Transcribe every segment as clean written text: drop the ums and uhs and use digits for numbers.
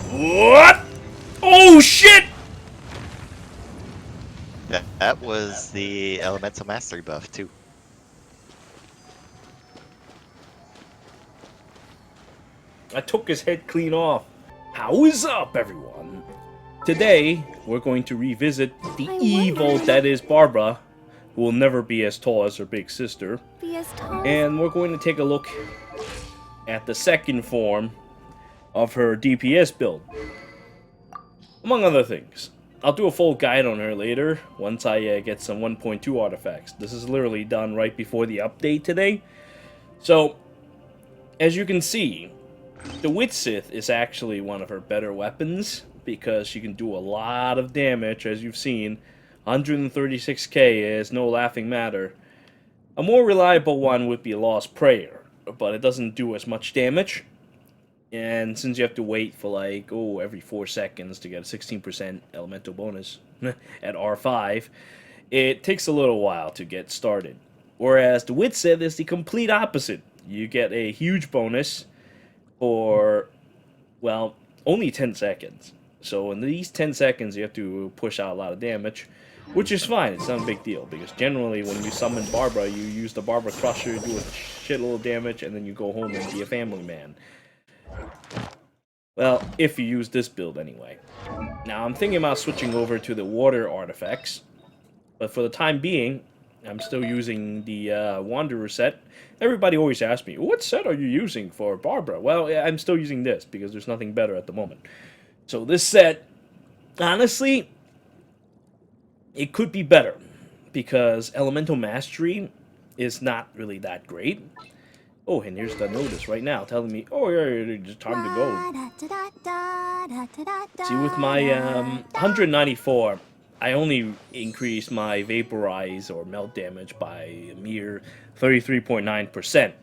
What? Oh shit! That was the Elemental Mastery buff, too. I took his head clean off. How is up, everyone? Today, we're going to revisit the evil that is Barbara, who will never be as tall as her big sister. And we're going to take a look at the second form of her DPS build, among other things. I'll do a full guide on her later, once I get some 1.2 artifacts. This is literally done right before the update today. So, as you can see, the Wit Sith is actually one of her better weapons, because she can do a lot of damage, as you've seen. 136k is no laughing matter. A more reliable one would be Lost Prayer, but it doesn't do as much damage. And since you have to wait for like, every 4 seconds to get a 16% elemental bonus at R5, it takes a little while to get started. Whereas the Wit Sith is the complete opposite. You get a huge bonus for, well, only 10 seconds. So in these 10 seconds, you have to push out a lot of damage, which is fine. It's not a big deal, because generally when you summon Barbara, you use the Barbara Crusher, do a shitload of damage, and then you go home and be a family man. Well, if you use this build anyway. Now, I'm thinking about switching over to the water artifacts, but for the time being, I'm still using the Wanderer set. Everybody always asks me, what set are you using for Barbara? Well, I'm still using this, because there's nothing better at the moment. So this set, honestly, it could be better, because Elemental Mastery is not really that great. Oh, and here's the notice right now telling me, oh, yeah, it's time to go. See, with my 194, I only increased my Vaporize or Melt damage by a mere 33.9%.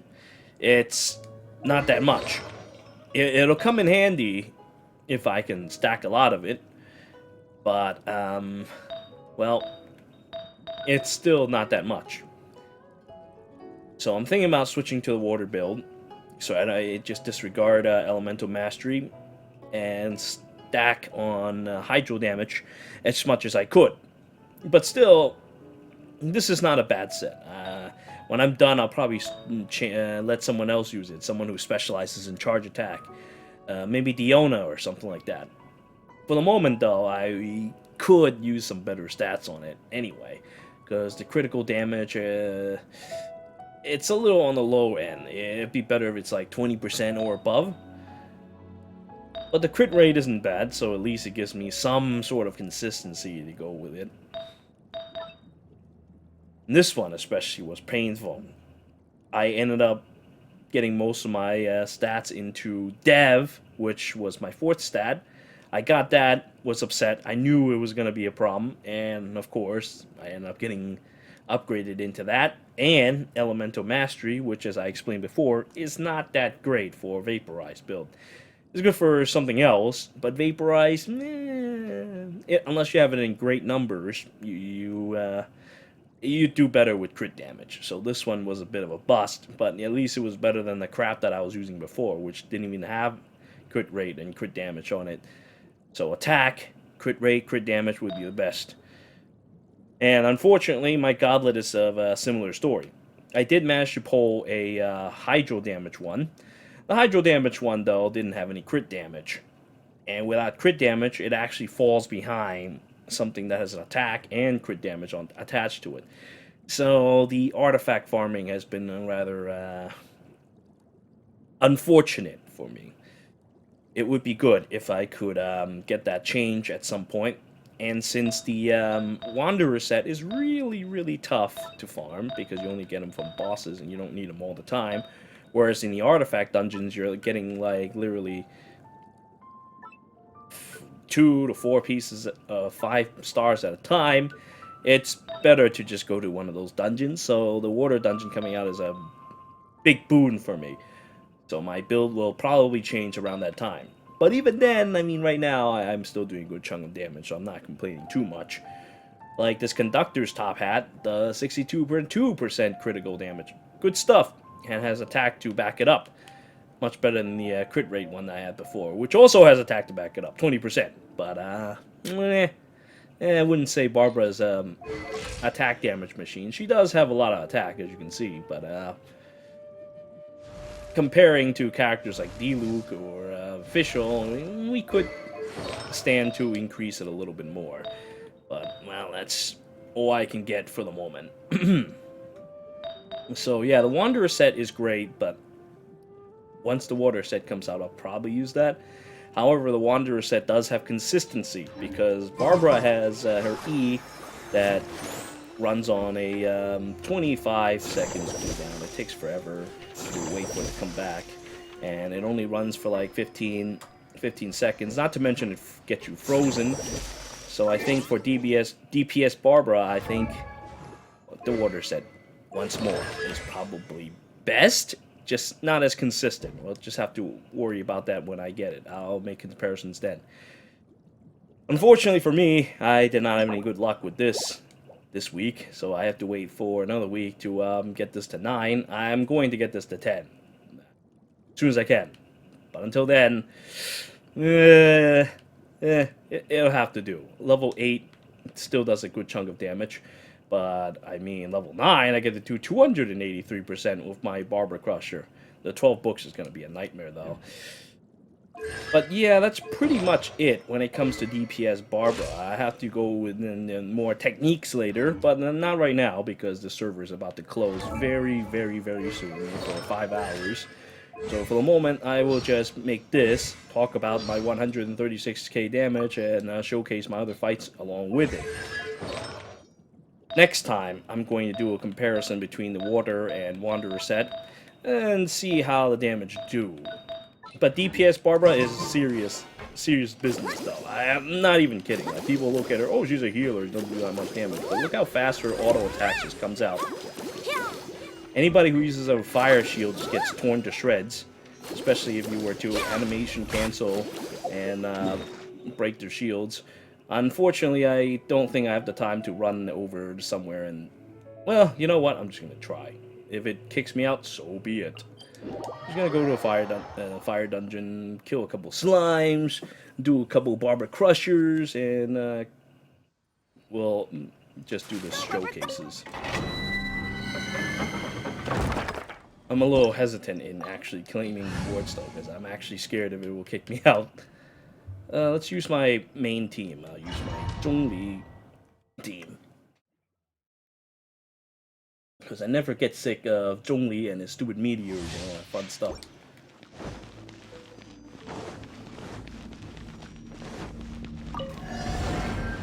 It's not that much. It'll come in handy if I can stack a lot of it, but, well, it's still not that much. So I'm thinking about switching to the water build, so I just disregard Elemental Mastery and stack on Hydro damage as much as I could. But still, this is not a bad set. When I'm done, I'll probably let someone else use it, someone who specializes in charge attack. Maybe Diona or something like that. For the moment, though, I could use some better stats on it anyway, because the critical damage, it's a little on the low end. It'd be better if it's like 20% or above. But the crit rate isn't bad, so at least it gives me some sort of consistency to go with it. And this one especially was painful. I ended up getting most of my stats into Dev, which was my 4th stat. I got that, was upset. I knew it was going to be a problem, and of course, I ended up getting upgraded into that, and Elemental Mastery, which, as I explained before, is not that great for Vaporize build. It's good for something else, but Vaporize, unless you have it in great numbers, you do better with crit damage. So this one was a bit of a bust, but at least it was better than the crap that I was using before, which didn't even have crit rate and crit damage on it. So attack, crit rate, crit damage would be the best. And unfortunately, my Godlet is of a similar story. I did manage to pull a Hydro damage one. The Hydro damage one, though, didn't have any crit damage. And without crit damage, it actually falls behind something that has an attack and crit damage attached to it. So the artifact farming has been rather unfortunate for me. It would be good if I could get that change at some point. And since the Wanderer set is really, really tough to farm, because you only get them from bosses and you don't need them all the time, whereas in the artifact dungeons, you're getting, like, literally 2 to 4 pieces of 5 stars at a time, it's better to just go to one of those dungeons. So the water dungeon coming out is a big boon for me. So my build will probably change around that time. But even then, I mean, right now, I'm still doing a good chunk of damage, so I'm not complaining too much. Like this Conductor's Top Hat, the 62.2% critical damage. Good stuff, and has attack to back it up. Much better than the crit rate one I had before, which also has attack to back it up, 20%. But, I wouldn't say Barbara's attack damage machine. She does have a lot of attack, as you can see, but comparing to characters like D-Luke or Fischl, we could stand to increase it a little bit more. But, well, that's all I can get for the moment. So, yeah, the Wanderer set is great, but once the Water set comes out, I'll probably use that. However, the Wanderer set does have consistency, because Barbara has her E that runs on a 25 seconds cooldown. It takes forever to wait for it to come back, and it only runs for like 15 seconds, not to mention it gets you frozen. So I think for DPS Barbara, I think the Water set, once more, is probably best. Just not as consistent. We'll just have to worry about that when I get it. I'll make comparisons then. Unfortunately for me, I did not have any good luck with this week, so I have to wait for another week to get this to 9. I'm going to get this to 10 as soon as I can. But until then, it'll have to do. Level 8 still does a good chunk of damage. But, I mean, level 9, I get to do 283% with my Barber Crusher. The 12 books is going to be a nightmare, though. But, yeah, that's pretty much it when it comes to DPS Barbara. I have to go with more techniques later, but not right now, because the server is about to close very, very, very soon, for 5 hours. So, for the moment, I will just make this, talk about my 136k damage, and showcase my other fights along with it. Next time, I'm going to do a comparison between the Water and Wanderer set, and see how the damage do. But DPS Barbara is serious business, though. I am not even kidding. Like, people look at her, oh, she's a healer, doesn't do that much damage. But look how fast her auto attack just comes out. Anybody who uses a fire shield just gets torn to shreds, especially if you were to animation cancel and break their shields. Unfortunately, I don't think I have the time to run over somewhere and... Well, you know what? I'm just going to try. If it kicks me out, so be it. I'm just going to go to a fire dungeon, kill a couple slimes, do a couple Barber Crushers, and we'll just do the showcases. I'm a little hesitant in actually claiming rewards, though, because I'm actually scared if it will kick me out. Let's use my main team. I'll use my Zhongli team. Because I never get sick of Zhongli and his stupid meteors and all that fun stuff.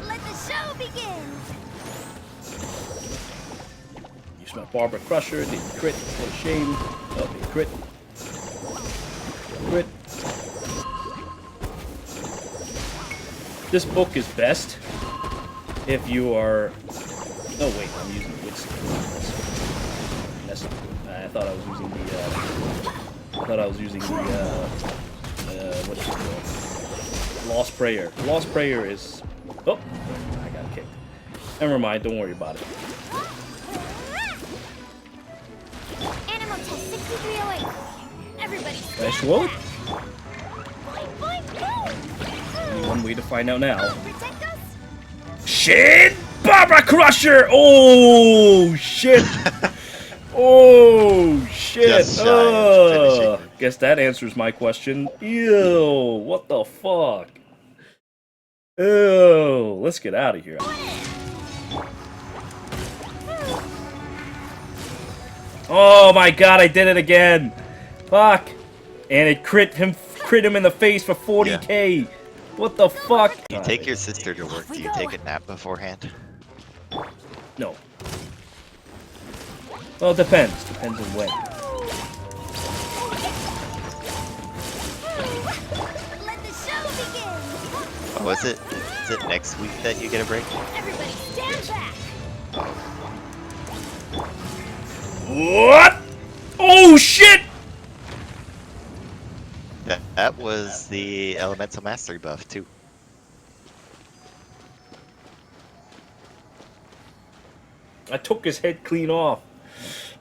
Let the show begin! Use my Barber Crusher, they crit, what a shame. Oh, they crit. Crit. This book is best if you are... Oh wait, I'm using the Wits. That's not good. I thought I was using the... what is it called? Lost Prayer. Lost Prayer is... Oh, I got kicked. Never mind, don't worry about it. Animal test 6308. Everybody Nice work. Boing, boing, boing. Only one way to find out now. Protect us? Shit! Barber Crusher! Oh, shit! Oh, shit! Just shy of finishing. Guess that answers my question. Ew, what the fuck? Ew, let's get out of here. Oh my god, I did it again! Fuck! And it crit him in the face for 40k! What the fuck? You take your sister to work. Do you take a nap beforehand? No. Well, it depends. Depends on when. Let the show begin! Oh, is it next week that you get a break? Everybody stand back! What? Oh shit! That was the Elemental Mastery buff, too. I took his head clean off.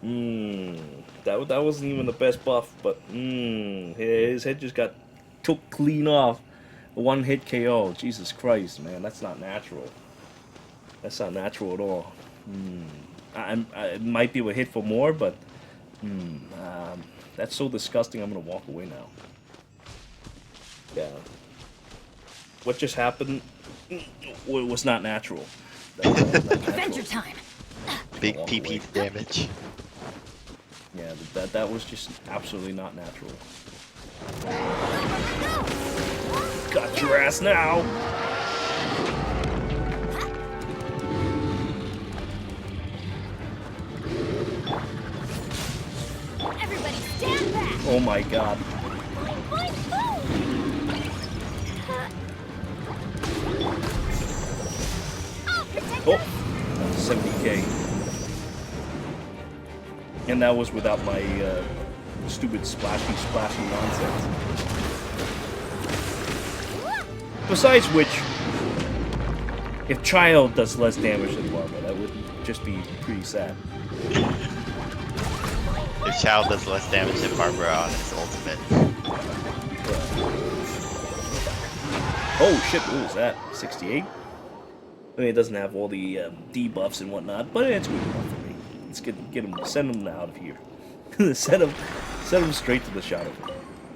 That wasn't even the best buff, but his head just got took clean off. A one-hit KO. Jesus Christ, man, that's not natural. That's not natural at all. I might be able to hit for more, but that's so disgusting. I'm gonna walk away now. Yeah. What just happened was not natural. That was not natural. Adventure time. Big Walk PP away. damage. Yeah, that was just absolutely not natural. Got your ass now. Everybody stand back. Oh my god. Boing, boing, boom. I'll protect Oh, us. 70k. And that was without my stupid splashy nonsense. Besides which, if Child does less damage than Barbara, that would just be pretty sad. If Child does less damage than Barbara on his ultimate. Oh shit, what was that? 68? I mean, it doesn't have all the debuffs and whatnot, but it's good enough for me. Let's get him, send him out of here. send him straight to the Shadow.